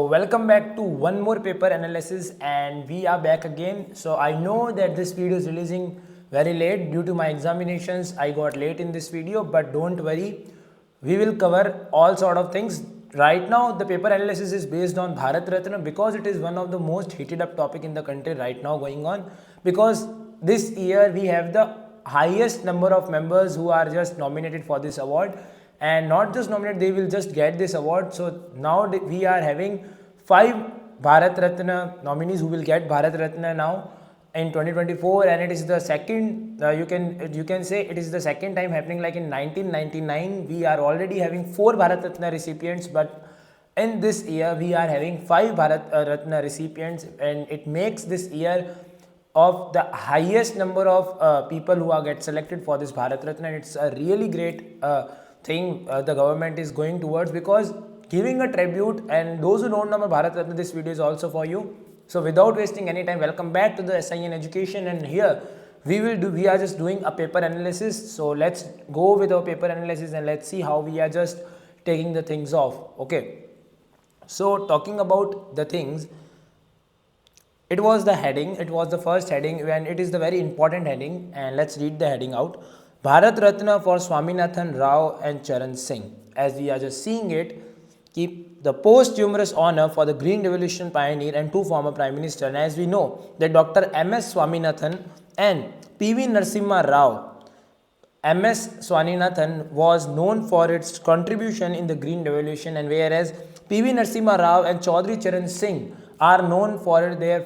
welcome back to one more paper analysis, and we are back again. So I know that this video is releasing very late due to my examinations. I got late in this video, but don't worry, we will cover all sort of things. Right now the paper analysis is based on Bharat Ratna because it is one of the most heated up topic in the country right now going on, because this year we have the highest number of members who are just nominated for this award, and not just nominated, they will just get this award. So now we are having 5 Bharat Ratna nominees who will get Bharat Ratna now in 2024, and it is the second, you can say it is the second time happening. Like in 1999 we are already having 4 Bharat Ratna recipients, but in this year we are having 5 Bharat Ratna recipients, and it makes this year of the highest number of people who are get selected for this Bharat Ratna. It's a really great thing the government is going towards, because giving a tribute, and those who don't know about Bharat Ratna, this video is also for you. So without wasting any time, welcome back to the SIN Education, and here we are just doing a paper analysis. So let's go with our paper analysis and let's see how we are just taking the things off. Okay, so talking about the things, it was the heading, it was the first heading, and it is the very important heading, and let's read the heading out. Bharat Ratna for Swaminathan Rao and Charan Singh. As we are just seeing it, keep the posthumous honor for the Green Revolution pioneer and 2 former Prime Minister. And as we know that Dr. M.S. Swaminathan and P.V. Narasimha Rao, M.S. Swaminathan was known for its contribution in the Green Revolution, and whereas P.V. Narasimha Rao and Chaudhry Charan Singh are known for their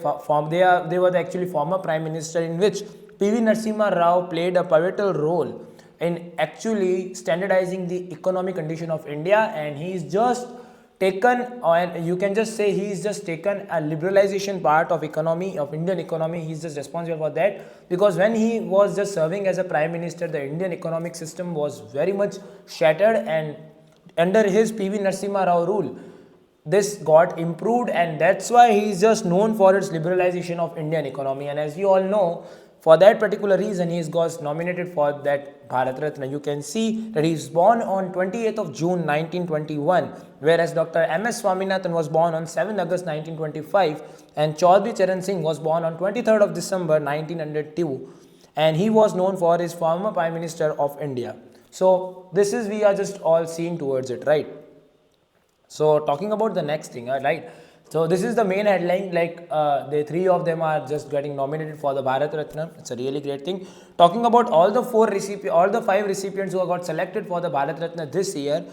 they were actually former Prime Minister, in which P.V. Narasimha Rao played a pivotal role in actually standardizing the economic condition of India, and he is just taken, and you can just say he is just taken a liberalization part of economy, of Indian economy. He is just responsible for that, because when he was just serving as a Prime Minister, the Indian economic system was very much shattered, and under his P.V. Narasimha Rao rule, this got improved, and that's why he is just known for its liberalization of Indian economy. And as you all know, for that particular reason, he got nominated for that Bharat Ratna. You can see that he is born on 28th of June 1921, whereas Dr. M.S. Swaminathan was born on 7th August 1925, and Chaudhry Charan Singh was born on 23rd of December 1902, and he was known for his former Prime Minister of India. So this is, we are just all seeing towards it, right? So talking about the next thing, right? So this is the main headline, like the 3 of them are just getting nominated for the Bharat Ratna. It's a really great thing. Talking about all the 5 recipients who got selected for the Bharat Ratna this year,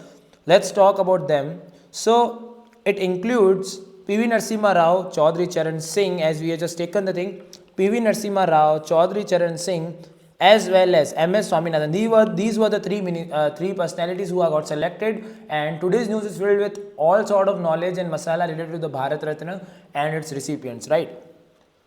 let's talk about them. So it includes P.V. Narasimha Rao, Chaudhry Charan Singh, as we have just taken the thing, P.V. Narasimha Rao, Chaudhry Charan Singh, as well as M.S. Swaminathan. These were the 3 personalities who got selected, and today's news is filled with all sort of knowledge and masala related to the Bharat Ratna and its recipients, right?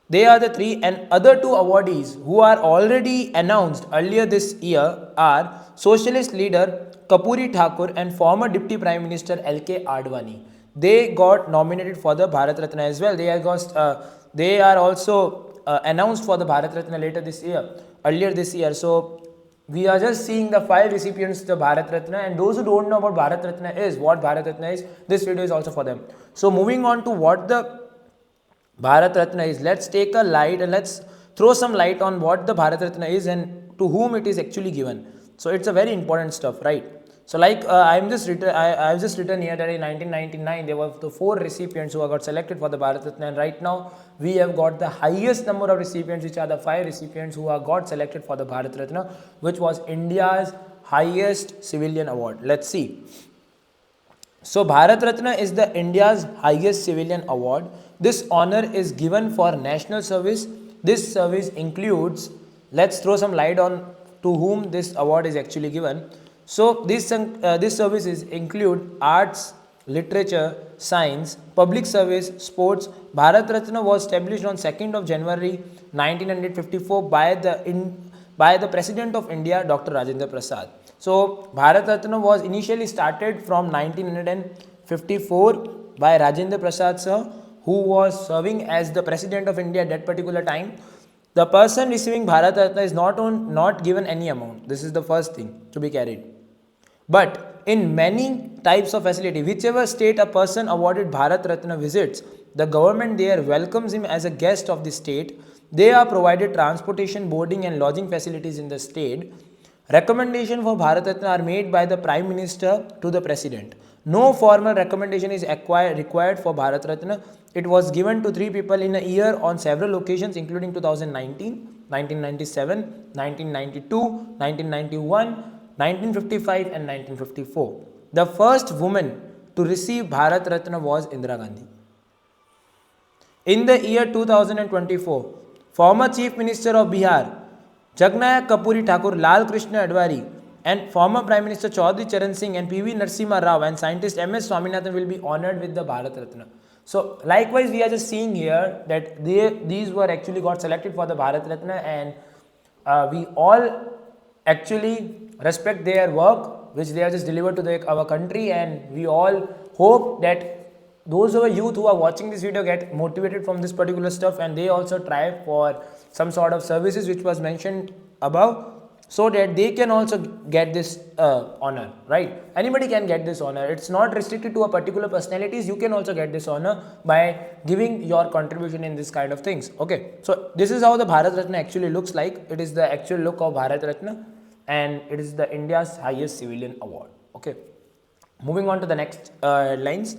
They are the 3, and other 2 awardees who are already announced earlier this year are Socialist leader Kapuri Thakur and former Deputy Prime Minister L.K. Advani. They got nominated for the Bharat Ratna as well. They are also announced for the Bharat Ratna earlier this year. So we are just seeing the 5 recipients of the Bharat Ratna, and those who don't know about Bharat Ratna is, what Bharat Ratna is, this video is also for them. So moving on to what the Bharat Ratna is, let's take a light and let's throw some light on what the Bharat Ratna is and to whom it is actually given. So it's a very important stuff, right? So like I've just written here that in 1999 there were the 4 recipients who got selected for the Bharat Ratna, and right now we have got the highest number of recipients, which are the 5 recipients who got selected for the Bharat Ratna, which was India's highest civilian award. Let's see. So Bharat Ratna is the India's highest civilian award. This honor is given for national service. This service includes, let's throw some light on to whom this award is actually given. So these services include arts, literature, science, public service, sports. Bharat Ratna was established on 2nd of January 1954 by the President of India, Dr. Rajendra Prasad. So Bharat Ratna was initially started from 1954 by Rajendra Prasad sir, who was serving as the President of India at that particular time. The person receiving Bharat Ratna is not given any amount. This is the first thing to be carried. But in many types of facility. Whichever state a person awarded Bharat Ratna visits, the government there welcomes him as a guest of the state. They are provided transportation, boarding and lodging facilities in the state. Recommendation for Bharat Ratna are made by the Prime Minister to the President. No formal recommendation is required for Bharat Ratna. It was given to 3 people in a year on several occasions, including 2019, 1997, 1992, 1991, 1955 and 1954. The first woman to receive Bharat Ratna was Indira Gandhi. In the year 2024, former Chief Minister of Bihar, Jagnayak Kapuri Thakur, Lal Krishna Advani, and former Prime Minister Chaudhry Charan Singh and P.V. Narasimha Rao and scientist M.S. Swaminathan will be honored with the Bharat Ratna. So, likewise, we are just seeing here that these were actually got selected for the Bharat Ratna, and we all actually respect their work, which they have just delivered to our country, and we all hope that those of youth who are watching this video get motivated from this particular stuff, and they also try for some sort of services which was mentioned above, so that they can also get this honor, right? Anybody can get this honor. It's not restricted to a particular personalities. You can also get this honor by giving your contribution in this kind of things. Okay, so this is how the Bharat Ratna actually looks like. It is the actual look of Bharat Ratna, and it is the India's highest civilian award. Okay, moving on to the next headlines.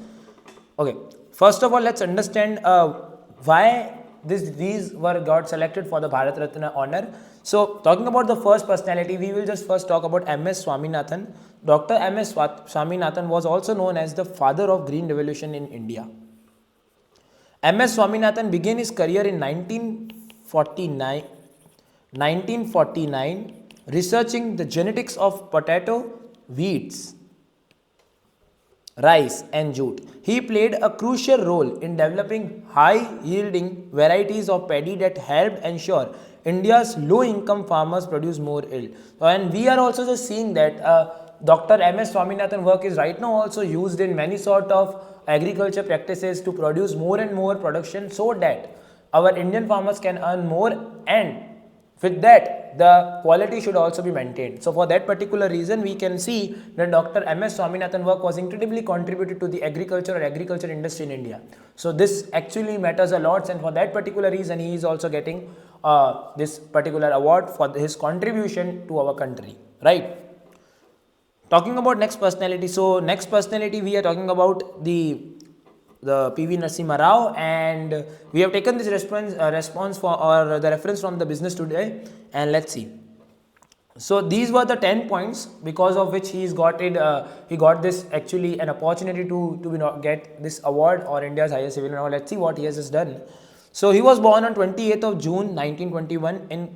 Okay, first of all, let's understand why these were got selected for the Bharat Ratna honor. So, talking about the first personality, we will just first talk about M.S. Swaminathan. Dr. M.S. Swaminathan was also known as the father of Green Revolution in India. M.S. Swaminathan began his career in 1949 researching the genetics of potato, wheats, rice and jute. He played a crucial role in developing high-yielding varieties of paddy that helped ensure India's low-income farmers produce more yield. And we are also just seeing that Dr. M.S. Swaminathan work is right now also used in many sort of agriculture practices to produce more and more production, so that our Indian farmers can earn more, and with that the quality should also be maintained. So for that particular reason, we can see that Dr. M.S. Swaminathan work was incredibly contributed to the agriculture industry in India. So this actually matters a lot, and for that particular reason he is also getting this particular award for his contribution to our country, right? Talking about next personality, so next personality we are talking about the P.V. Narasimha Rao, and we have taken this response for or the reference from the Business Today, and let's see. So these were the 10 points because of which he got this actually an opportunity to get this award, or India's highest civilian award. Let's see what he has just done. So he was born on 28th of June 1921 in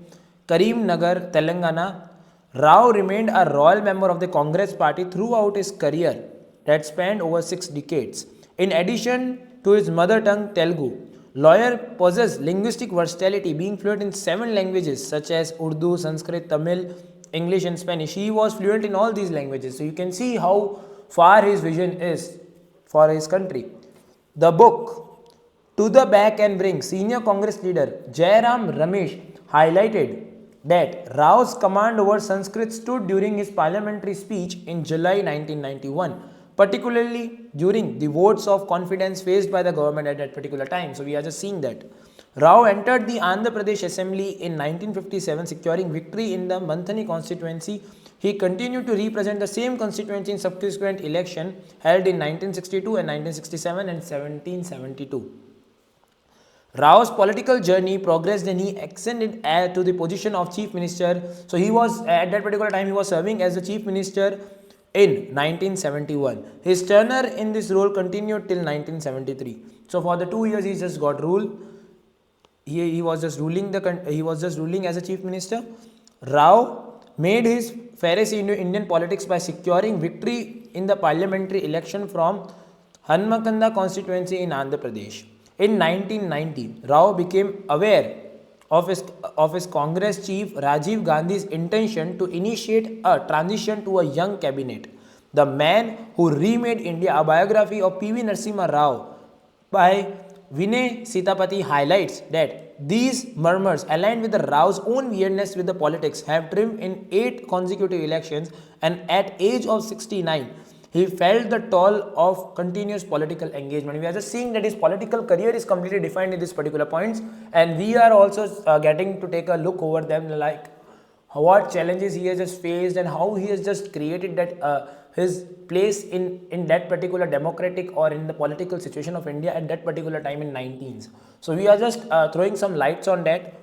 Karimnagar, Telangana. Rao remained a royal member of the Congress party throughout his career that spanned over 6 decades. In addition to his mother tongue Telugu, lawyer possessed linguistic versatility, being fluent in 7 languages such as Urdu, Sanskrit, Tamil, English and Spanish. He was fluent in all these languages. So you can see how far his vision is for his country. The book To the Back and Bring, senior Congress leader Jairam Ramesh highlighted that Rao's command over Sanskrit stood during his parliamentary speech in July 1991, particularly during the votes of confidence faced by the government at that particular time. So we are just seeing that. Rao entered the Andhra Pradesh Assembly in 1957, securing victory in the Manthani constituency. He continued to represent the same constituency in subsequent election held in 1962 and 1967 and 1772. Rao's political journey progressed and he ascended to the position of Chief Minister. So he was, at that particular time, he was serving as the Chief Minister in 1971. His tenure in this role continued till 1973. So for the 2 years he just got rule. He was just ruling as a Chief Minister. Rao made his farewell into Indian politics by securing victory in the parliamentary election from Hanmakanda constituency in Andhra Pradesh. In 1990, Rao became aware of his Congress chief Rajiv Gandhi's intention to initiate a transition to a young cabinet. The man who remade India, a biography of P.V. Narasimha Rao by Vinay Sitapati highlights that these murmurs, aligned with the Rao's own weirdness with the politics, have trimmed in 8 consecutive elections, and at age of 69, he felt the toll of continuous political engagement. We are just seeing that his political career is completely defined in these particular points, and we are also getting to take a look over them, like what challenges he has just faced and how he has just created that his place in that particular democratic or in the political situation of India at that particular time in 19s. So we are just throwing some lights on that.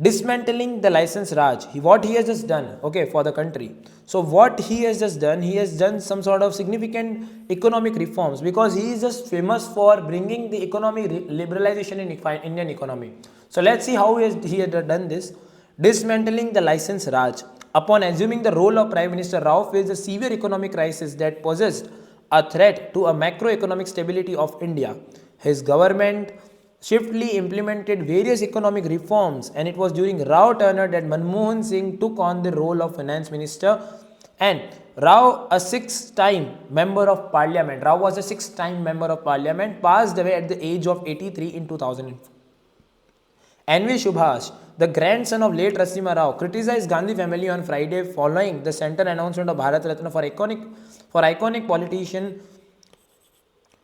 Dismantling the license Raj, what he has just done, okay, for the country. So what he has done some sort of significant economic reforms, because he is just famous for bringing the economic liberalization in Indian economy. So let's see how he has done this. Dismantling the license Raj. Upon assuming the role of Prime Minister, Rao faced a severe economic crisis that posed a threat to a macroeconomic stability of India. His government swiftly implemented various economic reforms, and it was during Rao tenure that Manmohan Singh took on the role of finance minister, and Rao, a 6-time member of parliament, Rao was a 6-time member of parliament, passed away at the age of 83 in 2004. N.V. Subhash, the grandson of late Narasimha Rao, criticized Gandhi family on Friday following the center announcement of Bharat Ratna for iconic politician.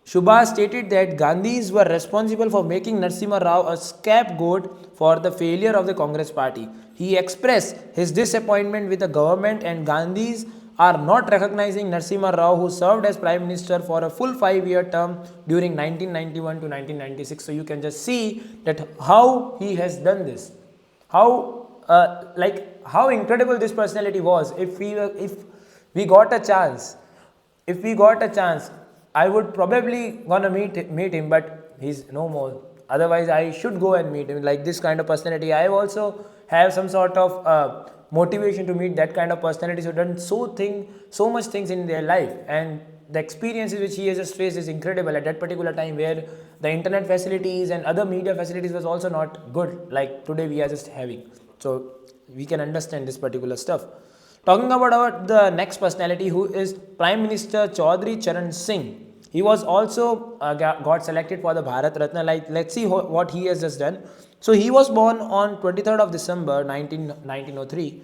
Subhash stated that Gandhis were responsible for making Narasimha Rao a scapegoat for the failure of the Congress party. He expressed his disappointment with the government and Gandhis are not recognizing Narasimha Rao, who served as Prime Minister for a full 5-year term during 1991 to 1996. So you can just see that how he has done this, how how incredible this personality was. If we got a chance, I would probably gonna meet him, but he's no more. Otherwise, I should go and meet him. Like this kind of personality, I also have some sort of motivation to meet that kind of personalities who done so much things in their life, and the experiences which he has just faced is incredible at that particular time, where the internet facilities and other media facilities was also not good like today we are just having. So we can understand this particular stuff. Talking about the next personality, who is Prime Minister Chaudhry Charan Singh. He was also got selected for the Bharat Ratna. Like, let's see what he has just done. So he was born on 23rd of December 1903.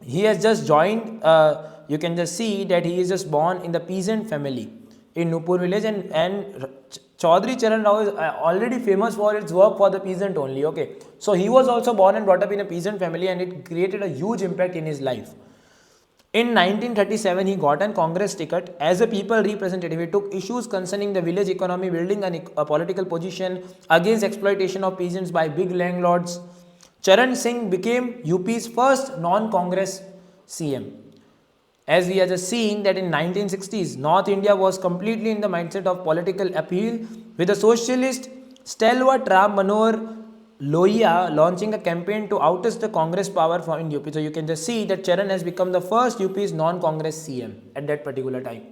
He has just joined, you can just see that he is just born in the peasant family in Nupur village, and Chaudhry Charan Rao is already famous for its work for the peasant only, okay. So he was also born and brought up in a peasant family, and it created a huge impact in his life. In 1937, he got a Congress ticket as a people representative. He took issues concerning the village economy, building a political position against exploitation of peasants by big landlords. Charan Singh became UP's first non-Congress CM. As we are just seeing that in 1960s, North India was completely in the mindset of political appeal, with the socialist stalwart Ram Manohar Lohia launching a campaign to oust the Congress power in UP. So you can just see that Charan has become the first UP's non-Congress CM at that particular time.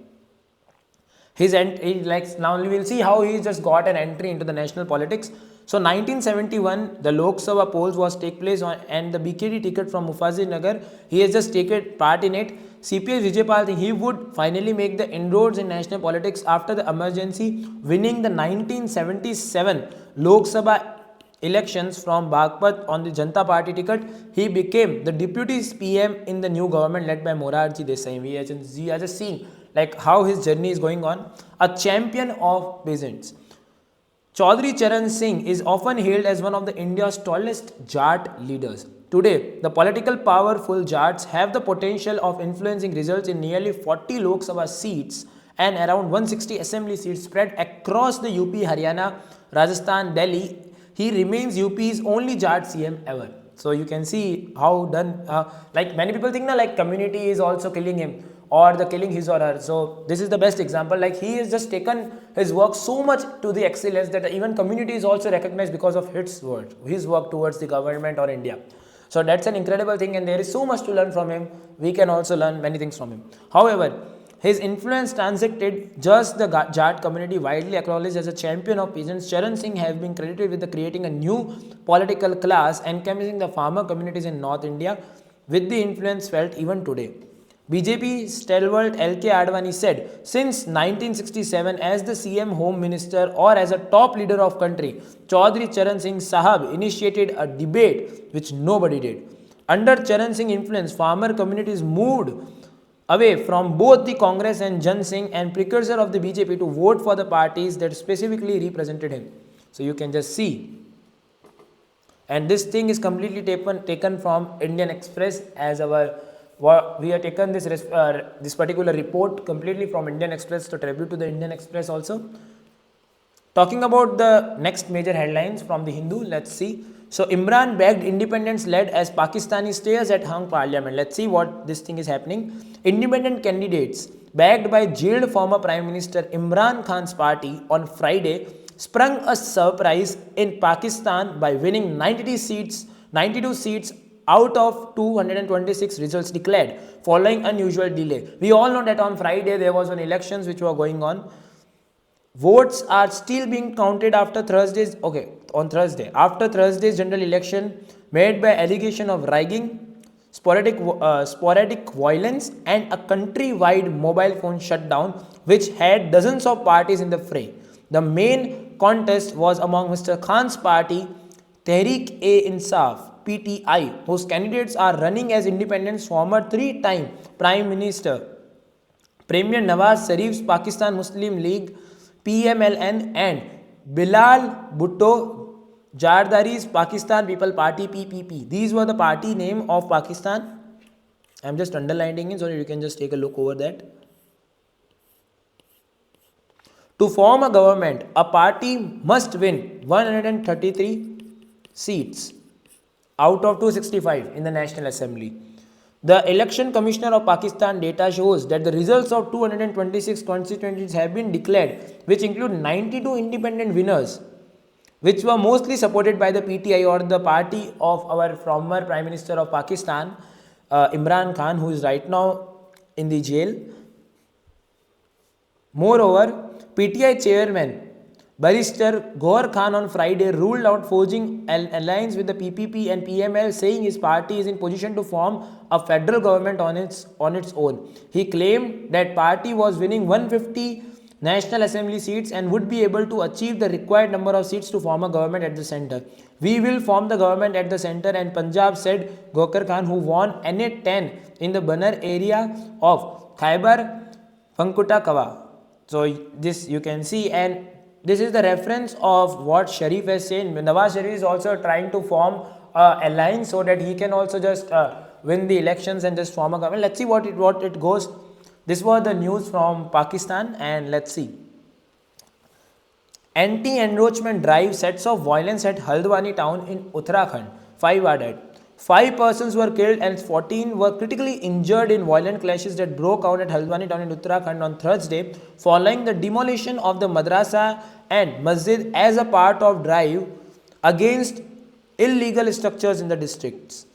Now we will see how he just got an entry into the national politics. So 1971, the Lok Sabha polls was take place and the BKD ticket from Mufazil Nagar, he has just taken part in it. CPS Vijaypal think he would finally make the inroads in national politics after the emergency, winning the 1977 Lok Sabha elections from Bagpat on the Janata Party ticket. He became the deputy PM in the new government led by Morarji Desai. We are just seeing like how his journey is going on. A champion of peasants. Chaudhry Charan Singh is often hailed as one of the India's tallest Jat leaders. Today, the political powerful Jats have the potential of influencing results in nearly 40 Lok Sabha seats and around 160 assembly seats spread across the UP, Haryana, Rajasthan, Delhi. He remains UP's only Jat CM ever. So you can see how done, like many people think like community is also killing him or the killing his or her. So this is the best example. Like he has just taken his work so much to the excellence that even community is also recognized because of his work towards the government or India. So that's an incredible thing, and there is so much to learn from him. We can also learn many things from him. However, his influence transacted just the Jat community, widely acknowledged as a champion of peasants. Charan Singh has been credited with creating a new political class encompassing the farmer communities in North India, with the influence felt even today. BJP stalwart LK Advani said, since 1967 as the CM Home Minister or as a top leader of country, Chaudhry Charan Singh Sahab initiated a debate which nobody did. Under Charan Singh influence, farmer communities moved away from both the Congress and Jan Singh and precursor of the BJP to vote for the parties that specifically represented him. So you can just see. And this thing is completely taken from Indian Express as our we have taken this particular report completely from Indian Express, to tribute to the Indian Express also. Talking about the next major headlines from the Hindu, let's see. So Imran begged independents led as Pakistani stares at hung parliament. Let's see what this thing is happening. Independent candidates backed by jailed former Prime Minister Imran Khan's party on Friday sprung a surprise in Pakistan by winning 92 seats out of 226 results declared following unusual delay. We all know that on Friday there was an elections which were going on. Votes are still being counted after Thursday's after Thursday's general election made by allegation of ragging, sporadic violence and a country-wide mobile phone shutdown which had dozens of parties in the fray. The main contest was among Mr. Khan's party Tehreek-e-Insaf PTI, whose candidates are running as independents, former three-time Prime Minister Premier Nawaz Sharif's Pakistan Muslim League PMLN and Bilal Bhutto Zardari's Pakistan People Party PPP. These were the party name of Pakistan. I am just underlining it so you can just take a look over that. To form a government, a party must win 133 seats out of 265 in the National Assembly. The Election Commissioner of Pakistan data shows that the results of 226 constituencies have been declared, which include 92 independent winners, which were mostly supported by the PTI or the party of our former Prime Minister of Pakistan, Imran Khan, who is right now in the jail. Moreover, PTI chairman Barrister Gaur Khan on Friday ruled out forging an alliance with the PPP and PML, saying his party is in position to form a federal government on its own. He claimed that party was winning 150 National Assembly seats and would be able to achieve the required number of seats to form a government at the centre. We will form the government at the centre, and Punjab, said Gaur Khan, who won NA10 in the Banner area of Khyber Pakhtunkhwa. So this you can see, and this is the reference of what Sharif has said. Nawaz Sharif is also trying to form an alliance so that he can also just win the elections and just form a government. Let's see what it goes. This was the news from Pakistan, and let's see. Anti-encroachment drive sets off violence at Haldwani town in Uttarakhand. 5 are dead. 5 persons were killed and 14 were critically injured in violent clashes that broke out at Haldwani town in Uttarakhand on Thursday, following the demolition of the madrasa and masjid as a part of drive against illegal structures in the districts.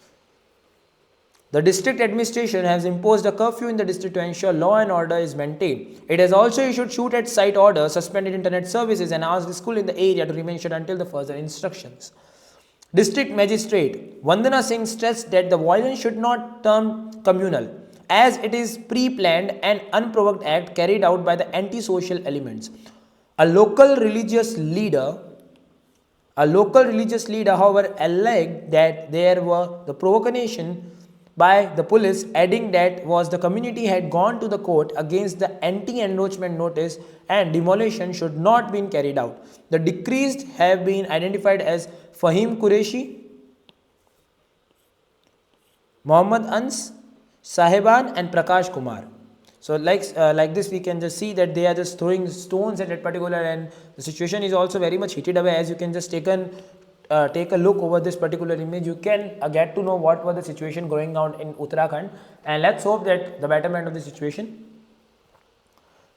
The district administration has imposed a curfew in the district to ensure law and order is maintained. It has also issued shoot-at-sight orders, suspended internet services, and asked the school in the area to remain shut until the further instructions. District Magistrate Vandana Singh stressed that the violence should not turn communal, as it is pre-planned and unprovoked act carried out by the anti-social elements. A local religious leader, however, alleged that there were the provocation by the police, adding that was the community had gone to the court against the anti-encroachment notice and demolition should not be carried out. The deceased have been identified as Fahim Qureshi, Mohammad Ans, Sahiban and Prakash Kumar. So like this we can just see that they are just throwing stones at that particular, and the situation is also very much heated away. As you can just take a look over this particular image, you can get to know what was the situation going on in Uttarakhand, and let's hope that the betterment of the situation.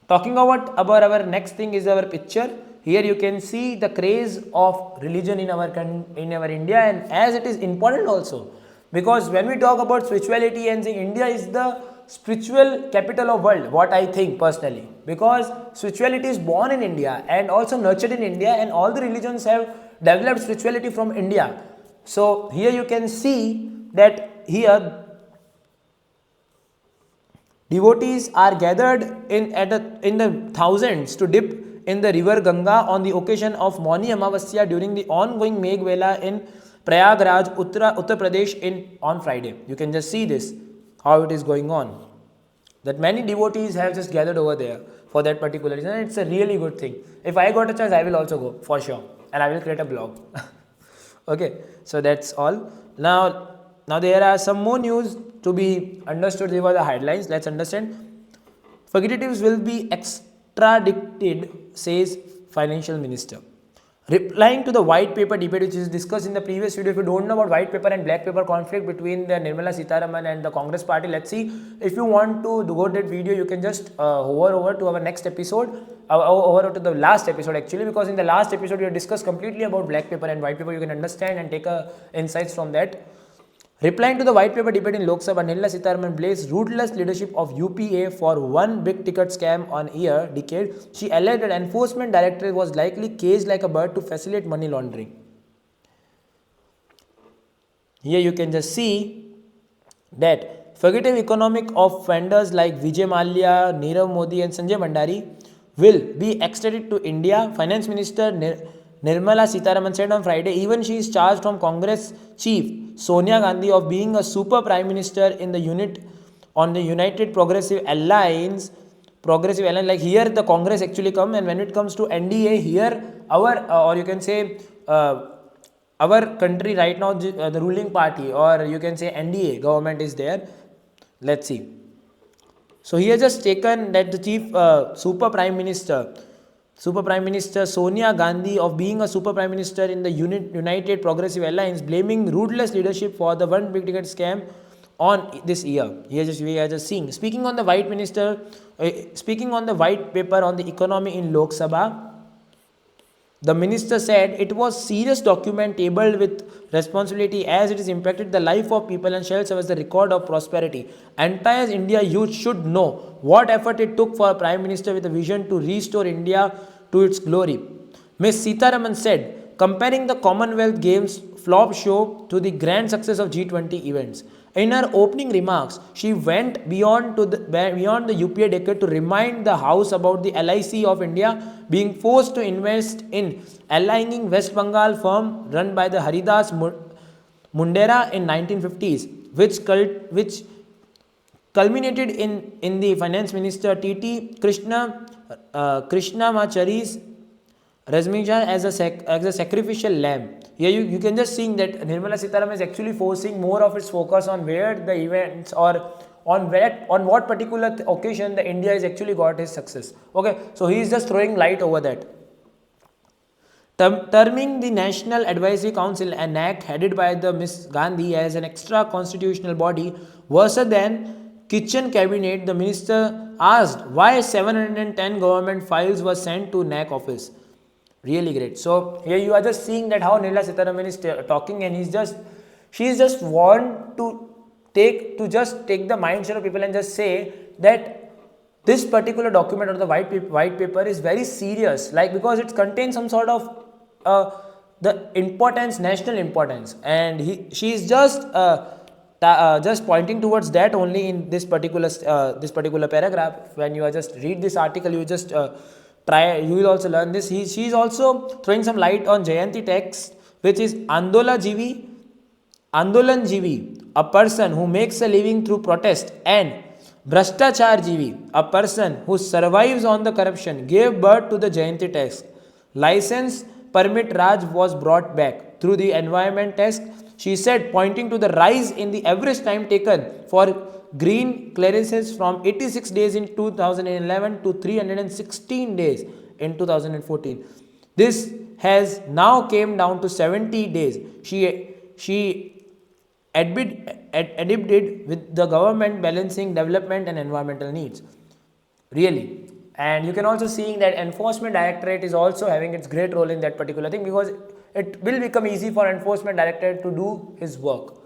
Talking about our next thing is our picture. Here you can see the craze of religion in our India, and as it is important also, because when we talk about spirituality and saying India is the spiritual capital of world, what I think personally, because spirituality is born in India and also nurtured in India, and all the religions have developed spirituality from India. So here you can see that here Devotees are gathered in the thousands to dip in the river Ganga on the occasion of Mauni Amavasya during the ongoing Megh Mela in Prayagraj, Uttar Pradesh on Friday. You can just see this, how it is going on. That many devotees have just gathered over there for that particular reason. It's a really good thing. If I got a chance, I will also go for sure, and I will create a blog. Okay, so that's all. Now there are some more news to be understood. These were the headlines. Let's understand. Fugitives will be extradited, says Financial Minister. Replying to the white paper debate which is discussed in the previous video, if you don't know about white paper and black paper conflict between the Nirmala Sitharaman and the Congress party, let's see. If you want to go to that video, you can just hover over to our next episode, over to the last episode actually, because in the last episode we have discussed completely about black paper and white paper. You can understand and take insights from that. Replying to the white paper debate in Lok Sabha, Nirmala Sitharaman blazed ruthless leadership of UPA for one big ticket scam on a decade. She alleged that Enforcement Directorate was likely caged like a bird to facilitate money laundering. Here you can just see that fugitive economic offenders like Vijay Mallya, Nirav Modi and Sanjay Bhandari will be extradited to India. Finance Minister Nirmala Sitharaman said on Friday, even she is charged from Congress chief Sonia Gandhi of being a super prime minister in the United Progressive Alliance. Like here the Congress actually come, and when it comes to NDA, here our or you can say our country right now, the ruling party, or you can say NDA government is there. Let's see. So he has just taken that the chief super prime minister Sonia Gandhi of being a super prime minister in the United Progressive Alliance, blaming ruthless leadership for the one big ticket scam on this year. We are just seeing. Speaking on the white paper on the economy in Lok Sabha, the minister said it was serious document tabled with responsibility as it has impacted the life of people and shall serve as the record of prosperity. Entire India youth should know what effort it took for a prime minister with a vision to restore India to its glory. Ms. Sitharaman said, comparing the Commonwealth Games flop show to the grand success of G20 events. In her opening remarks, she went beyond the UPA decade to remind the House about the LIC of India being forced to invest in aligning West Bengal firm run by the Haridas Mundera in 1950s, which culminated in the Finance Minister T.T. Krishnamachari's Razmija as a sacrificial lamb. Here you can just see that Nirmala Sitharaman is actually forcing more of its focus on where the events or on what particular occasion the India has actually got his success. Okay, so he is just throwing light over that. Terming the National Advisory Council, a NAC headed by the Ms. Gandhi as an extra constitutional body worse than kitchen cabinet, the minister asked why 710 government files were sent to NAC office. Really great. So here you are just seeing that how Nirmala Sitharaman is talking, and she is just want to take the mindset of people and just say that this particular document or the white paper is very serious, like because it contains some sort of the importance, national importance, and she is just pointing towards that only in this particular paragraph. When you are just read this article, you just you will also learn this. She is also throwing some light on Jayanti text, which is Andolan Jivi, a person who makes a living through protest, and Bhrashtachar Jivi, a person who survives on the corruption, gave birth to the Jayanti text. License permit Raj was brought back through the environment test. She said, pointing to the rise in the average time taken for green clearances from 86 days in 2011 to 316 days in 2014. This has now came down to 70 days. She admitted with the government balancing development and environmental needs. Really. And you can also see that Enforcement Directorate is also having its great role in that particular thing, because it will become easy for Enforcement Directorate to do his work.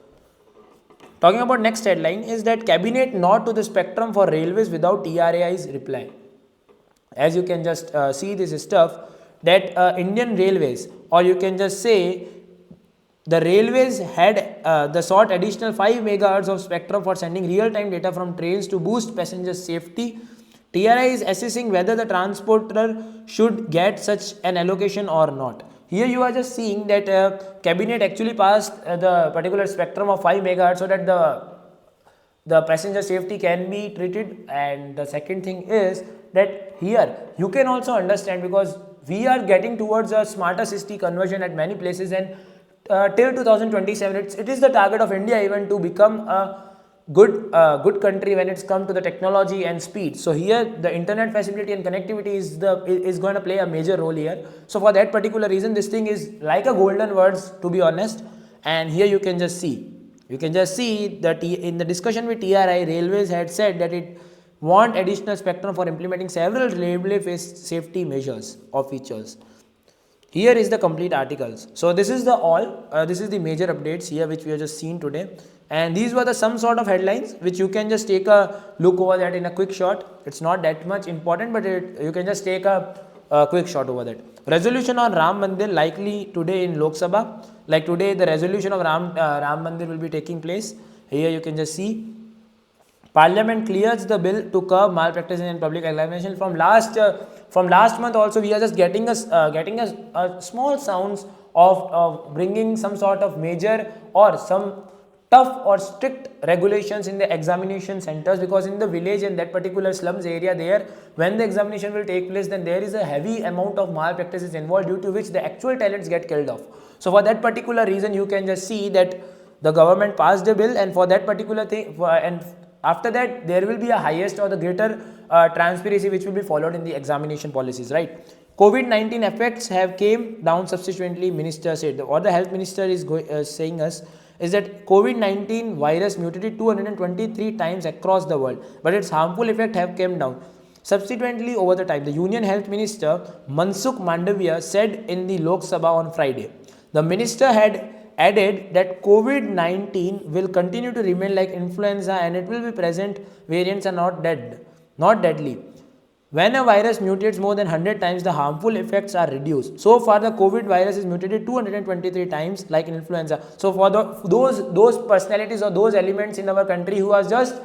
Talking about next headline is that Cabinet nod to the spectrum for railways without TRAI's reply. As you can just see this stuff, that Indian Railways, or you can just say The railways had the sought additional 5 megahertz of spectrum for sending real-time data from trains to boost passenger safety. TRI is assessing whether the transporter should get such an allocation or not. Here you are just seeing that cabinet actually passed the particular spectrum of 5 megahertz so that the passenger safety can be treated. And the second thing is that here you can also understand, because we are getting towards a smarter city conversion at many places, and till 2027 it is the target of India even to become a good country when it's come to the technology and speed. So here the internet facility and connectivity is going to play a major role here. So for that particular reason, this thing is like a golden words, to be honest. And here you can just see that in the discussion with TRI, Railways had said that it want additional spectrum for implementing several railway safety measures or features. Here is the complete articles. So this is this is the major updates here which we have just seen today, and these were the some sort of headlines which you can just take a look over that in a quick shot. It's not that much important, but you can just take a quick shot over that. Resolution on Ram Mandir likely today in Lok Sabha. Like today the resolution of Ram Mandir will be taking place. Here you can just see Parliament clears the bill to curb malpractice in public examination. From last month also we are just getting a small sounds of bringing some sort of major or some tough or strict regulations in the examination centers, because in the village and that particular slums area there, when the examination will take place, then there is a heavy amount of malpractices involved, due to which the actual talents get killed off. So for that particular reason you can just see that the government passed a bill, and for that particular thing, and after that there will be a highest or the greater transparency which will be followed in the examination policies, right? COVID-19 effects have came down subsequently, minister said. What the health minister is saying us is that COVID-19 virus mutated 223 times across the world, but its harmful effect have came down subsequently over the time. The Union Health Minister Mansukh Mandavia said in the Lok Sabha on Friday. The minister had added that COVID-19 will continue to remain like influenza, and it will be present variants are not deadly. When a virus mutates more than 100 times, the harmful effects are reduced. So far, the COVID virus is mutated 223 times like influenza. So for those personalities or those elements in our country who are just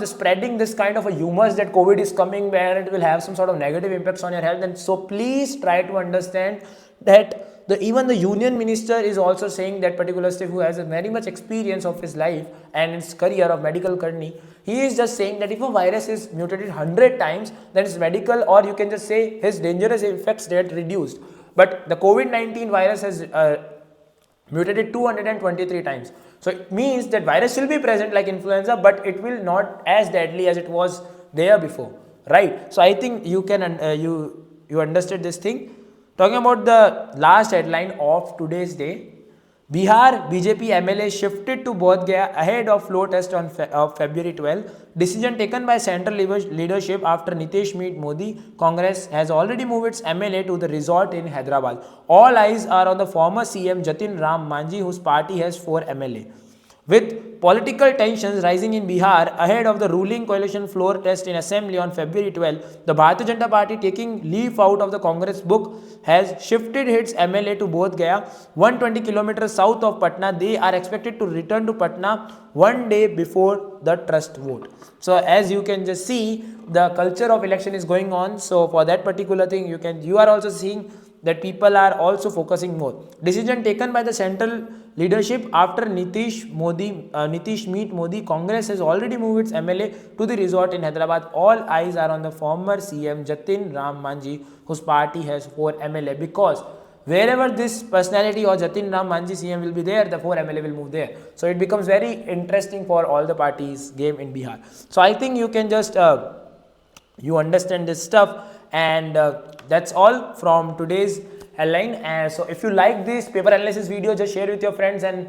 spreading this kind of a humors that COVID is coming, where it will have some sort of negative impacts on your health, and so please try to understand that even the union minister is also saying that particular stuff, who has a very much experience of his life and his career of medical journey. He is just saying that if a virus is mutated 100 times, then it's medical, or you can just say his dangerous effects get reduced. But the COVID-19 virus has mutated 223 times. So it means that virus will be present like influenza, but it will not as deadly as it was there before, right? So I think you can you understood this thing. Talking about the last headline of today's day, Bihar BJP MLA shifted to Bodh Gaya ahead of floor test on February 12. Decision taken by central leadership after Nitish meet Modi. Congress has already moved its MLA to the resort in Hyderabad. All eyes are on the former CM Jatin Ram Manji, whose party has 4 MLA. With political tensions rising in Bihar ahead of the ruling coalition floor test in assembly on February 12, the Bharatiya Janata Party, taking leaf out of the Congress book, has shifted its MLA to Bodh Gaya, 120 kilometers south of Patna. They are expected to return to Patna one day before the trust vote. So as you can just see, the culture of election is going on. So for that particular thing, you are also seeing that people are also focusing more. Decision taken by the central leadership after Nitish meet Modi. Congress has already moved its MLA to the resort in Hyderabad. All eyes are on the former CM Jatin Ram Manji, whose party has 4 MLA, because wherever this personality or Jatin Ram Manji CM will be there, the 4 MLA will move there. So it becomes very interesting for all the parties game in Bihar. So I think you can just you understand this stuff, and that's all from today's headline. So if you like this paper analysis video, just share with your friends, and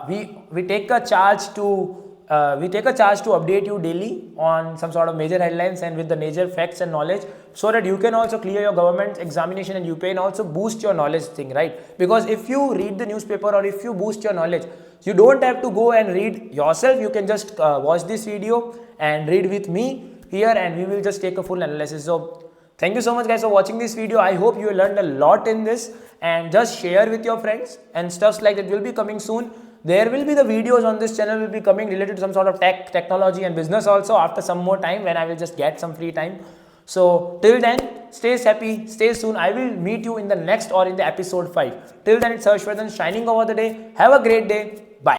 we take a charge to update you daily on some sort of major headlines and with the major facts and knowledge, so that you can also clear your government examination and you can also boost your knowledge thing, right? Because if you read the newspaper or if you boost your knowledge, you don't have to go and read yourself. You can just watch this video and read with me here, and we will just take a full analysis. So thank you so much guys for watching this video. I hope you learned a lot in this, and just share with your friends and stuff like that will be coming soon. There will be the videos on this channel will be coming related to some sort of technology and business also after some more time when I will just get some free time. So till then, stay happy, stay soon. I will meet you in the next or in the episode 5. Till then, it's Harshvardhan signing over the day. Have a great day. Bye.